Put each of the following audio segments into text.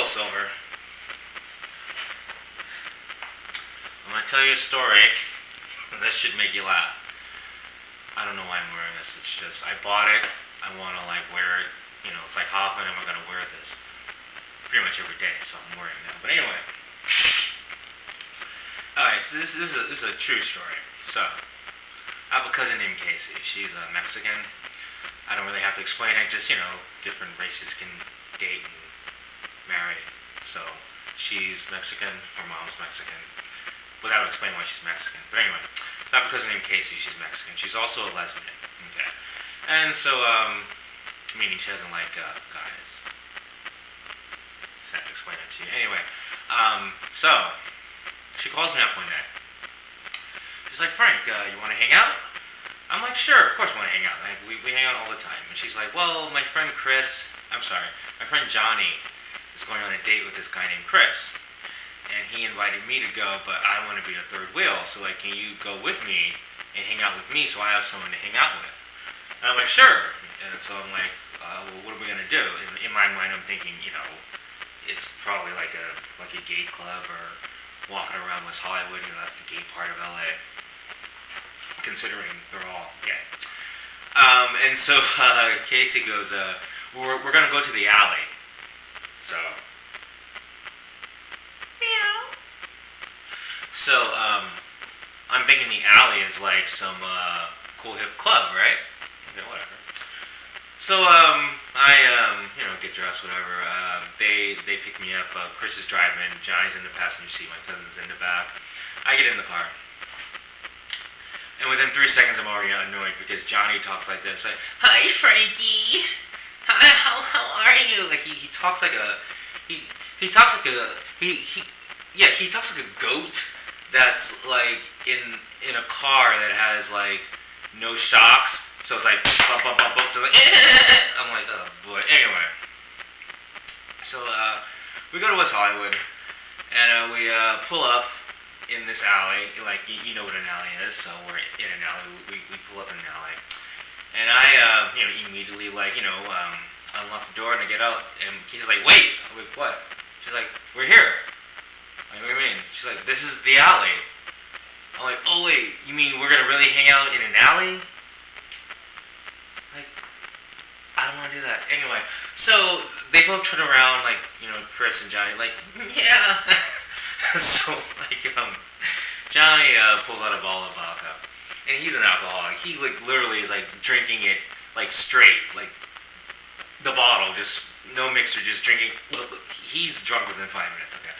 Silver. I'm gonna tell you a story. This should make you laugh. I don't know why I'm wearing this. It's just I bought it. I want to like wear it. You know, it's like how often am I gonna wear this? Pretty much every day, so I'm wearing it now. But anyway, all right. So this is a true story. So I have a cousin named Casey. She's a Mexican. I don't really have to explain it. Just different races can date and marry. So she's Mexican. Her mom's Mexican. Without explaining why she's Mexican. But anyway, I have a cousin named Casey. She's Mexican. She's also a lesbian. Okay. And so, meaning she doesn't like guys. Just have to explain it to you. Anyway, so she calls me up one day. She's like, Frank, you want to hang out? I'm like, sure, of course I want to hang out. Like, we hang out all the time. And she's like, well, my friend Johnny is going on a date with this guy named Chris. And he invited me to go, but I want to be the third wheel. So, like, can you go with me and hang out with me so I have someone to hang out with? And I'm like, sure. And so I'm like, well, what are we going to do? In my mind, I'm thinking, it's probably like a gay club or walking around West Hollywood. That's the gay part of LA. Considering they're all gay. And so Casey goes, we're going to go to the alley. So... So, I'm thinking the alley is like some cool hip club, right? Okay, whatever. So, I get dressed, whatever. They pick me up. Chris is driving. Johnny's in the passenger seat. My cousin's in the back. I get in the car. And within 3 seconds, I'm already annoyed because Johnny talks like this. Like, hi, Frankie. Hi, how are you? Like, he talks like a... He talks like a... He talks like a goat that's like in a car that has like no shocks, so it's like bump bump bump bump. So like, I'm like, oh boy. Anyway, so we go to West Hollywood and we pull up in this alley. Like you know what an alley is, so we're in an alley. We pull up in an alley, and I immediately unlock the door and I get out, and he's like, wait. I'm like, what? She's like, we're here. Like, what do you mean? She's like, this is the alley. I'm like, oh wait, you mean we're gonna really hang out in an alley? Like, I don't wanna do that. Anyway, so they both turn around, like, Chris and Johnny, like, yeah. So, Johnny pulls out a bottle of vodka. And he's an alcoholic. He, literally is, drinking it, straight. Like, the bottle, just, no mixer, just drinking. He's drunk within 5 minutes, okay.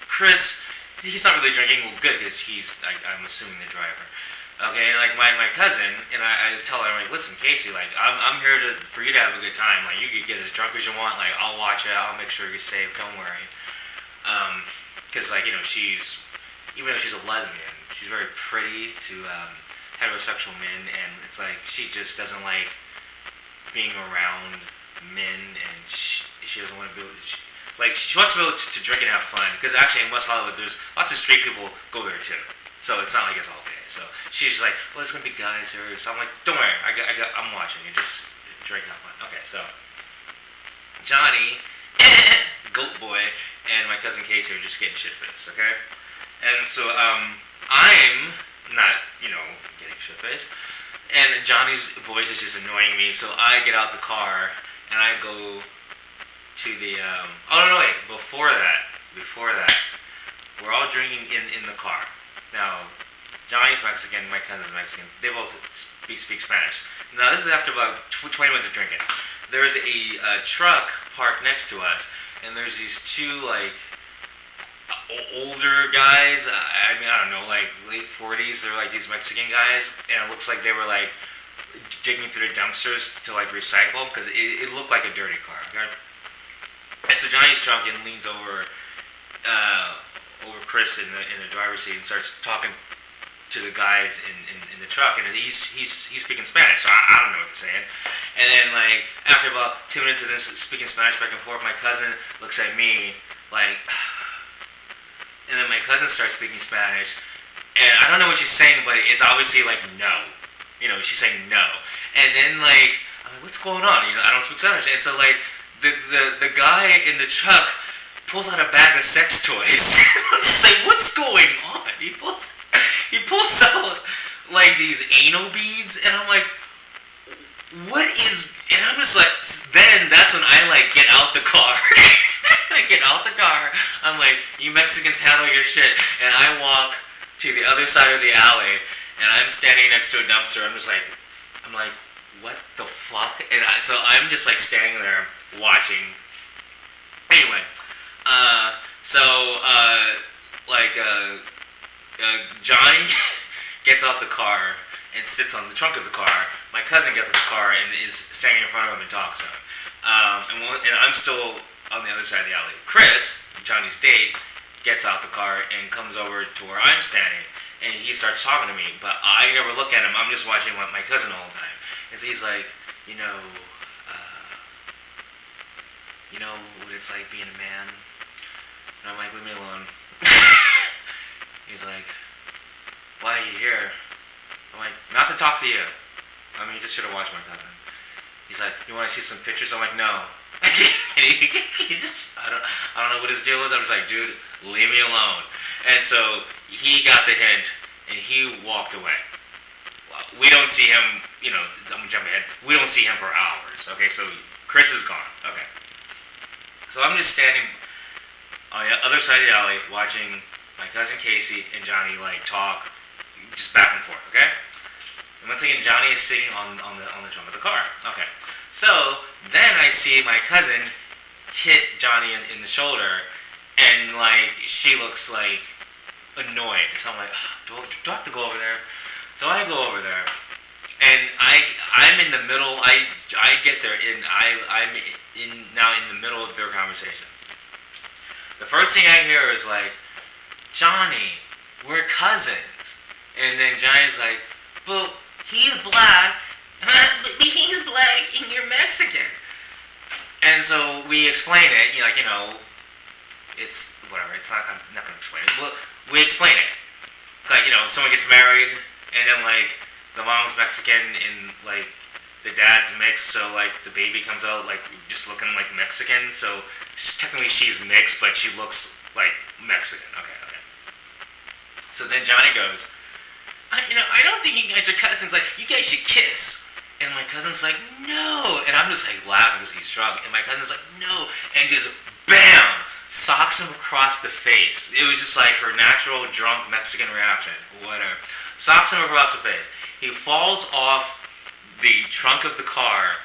Chris, he's not really drinking. Well, good, because I'm assuming the driver. Okay, and my cousin, and I tell her, I'm like, listen, Casey, I'm here for you to have a good time. Like, you could get as drunk as you want. Like, I'll watch it. I'll make sure you're safe. Don't worry. Because she's, even though she's a lesbian, she's very pretty to heterosexual men, and it's like she just doesn't like being around men, and she doesn't want to be. She wants to be able to drink and have fun, because actually in West Hollywood, there's lots of straight people go there too. So it's not like it's all gay. So she's like, well, there's gonna be guys here. So I'm like, don't worry, I'm watching you. Just drink, have fun. Okay, so Johnny, Goat Boy, and my cousin Casey are just getting shit faced. Okay, and so I'm not, getting shit faced, and Johnny's voice is just annoying me. So I get out the car and I go to the before that we're all drinking in the car. Now Johnny's Mexican, my cousin's Mexican, they both speak Spanish. Now this is after about 20 minutes of drinking. There's a truck parked next to us, and there's these two older guys, I don't know, late 40s. They're these Mexican guys, and it looks like they were digging through the dumpsters to recycle, because it looked like a dirty car, okay? And so Johnny's drunk and leans over Chris in the driver's seat and starts talking to the guys in the truck, and he's speaking Spanish, so I don't know what they're saying. And then after about 2 minutes of this speaking Spanish back and forth, my cousin looks at me and then my cousin starts speaking Spanish, and I don't know what she's saying, but it's obviously no. She's saying no. And then I'm like, what's going on? I don't speak Spanish. And so the guy in the truck pulls out a bag of sex toys. I'm just like, what's going on? He pulls out like these anal beads, and I'm like, what is? And I'm just like, then that's when I like get out the car. I get out the car. I'm like, you Mexicans handle your shit, and I walk to the other side of the alley, and I'm standing next to a dumpster. I'm like, what the fuck? And so I'm just like standing there watching. Anyway, so Johnny gets out the car and sits on the trunk of the car. My cousin gets out the car and is standing in front of him and talks to him. And I'm still on the other side of the alley. Chris, Johnny's date, gets out the car and comes over to where I'm standing, and he starts talking to me, but I never look at him. I'm just watching my cousin the whole time. And so he's like, you know what it's like being a man? And I'm like, leave me alone. He's like, why are you here? I'm like, not to talk to you. I mean, you just should have watched my cousin. He's like, you want to see some pictures? I'm like, no. He just, I don't know what his deal is. I'm just like, dude, leave me alone. And so he got the hint, and he walked away. We don't see him, I'm jumping ahead. We don't see him for hours. Okay, so Chris is gone. Okay. So I'm just standing on the other side of the alley watching my cousin Casey and Johnny like talk just back and forth, okay? And once again, Johnny is sitting on the trunk of the car. Okay. So then I see my cousin hit Johnny in the shoulder, and like she looks like annoyed. So I'm like, do I have to go over there? So I go over there, and I'm in the middle. I get there, and I'm now in the middle of their conversation. The first thing I hear is like, Johnny, we're cousins. And then Johnny's like, but he's black, but he's black and you're Mexican. And so we explain it, it's whatever, I'm not going to explain it. Well, we explain it. Like, someone gets married, and then, like, the mom's Mexican and, like, the dad's mixed, so, like, the baby comes out, like, just looking like Mexican. So, technically she's mixed, but she looks like Mexican. Okay. So then Johnny goes, I don't think you guys are cousins. Like, you guys should kiss. And my cousin's like, no. And I'm just, like, laughing because he's drunk. And my cousin's like, no. And just, bam, socks him across the face. It was just, like, her natural drunk Mexican reaction. Whatever. Socks him across the face. He falls off the trunk of the car.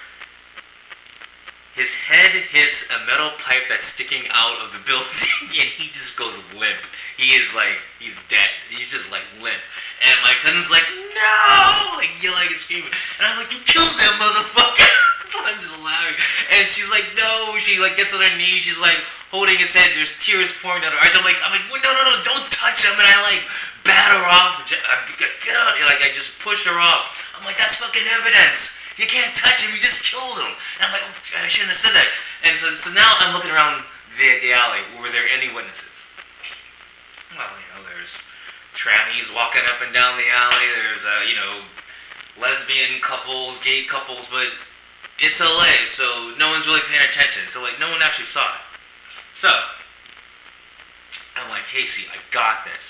His head hits a metal pipe that's sticking out of the building, and he just goes limp. He is like, he's dead. He's just like limp. And my cousin's like, no! Like yelling and screaming. And I'm like, you killed that motherfucker! I'm just laughing. And she's like, no. She like gets on her knees. She's like holding his head. There's tears pouring down her eyes. I'm like, no, don't touch him. And I like bat her off. Get out. And, like I just push her off. I'm like, that's fucking evidence. You can't touch him, you just killed him. And I'm like, oh, I shouldn't have said that. And so now I'm looking around the alley. Were there any witnesses? Well, there's trannies walking up and down the alley. There's, lesbian couples, gay couples, but it's LA, so no one's really paying attention. So, like, no one actually saw it. So, I'm like, Casey, I got this.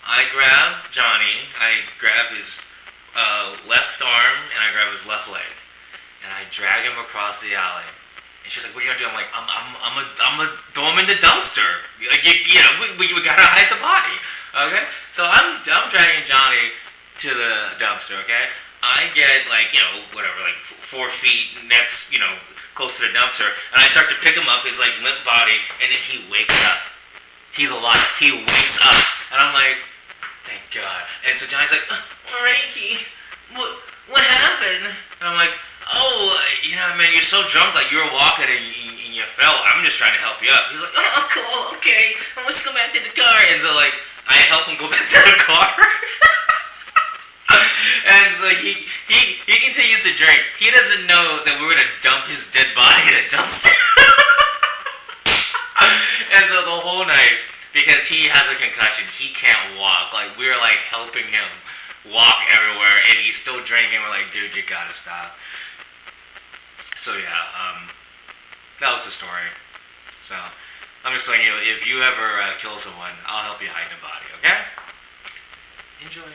I grab Johnny, I grab his left arm, and I grab his left leg, and I drag him across the alley. And she's like, "What are you gonna do?" I'm like, "I'm gonna throw him in the dumpster. Like, we gotta hide the body." Okay, so I'm dragging Johnny to the dumpster. Okay, I get like 4 feet next, close to the dumpster, and I start to pick him up, his like limp body, and then he wakes up. He's alive. He wakes up, and I'm like, thank God. And so Johnny's like, Frankie, what happened? And I'm like, oh, man, you're so drunk, like you were walking and you fell. I'm just trying to help you up. He's like, oh, cool, okay, let's go back to the car. And so like, I help him go back to the car. And so he continues to drink. He doesn't know that we're gonna dump his dead body in a dumpster. And so the whole night, because he has a concussion, he can't walk. Like, we're like helping him walk everywhere, and he's still drinking. We're like, dude, you gotta stop. So yeah, that was the story. So I'm just letting you know, if you ever kill someone, I'll help you hide the body. Okay? Enjoy.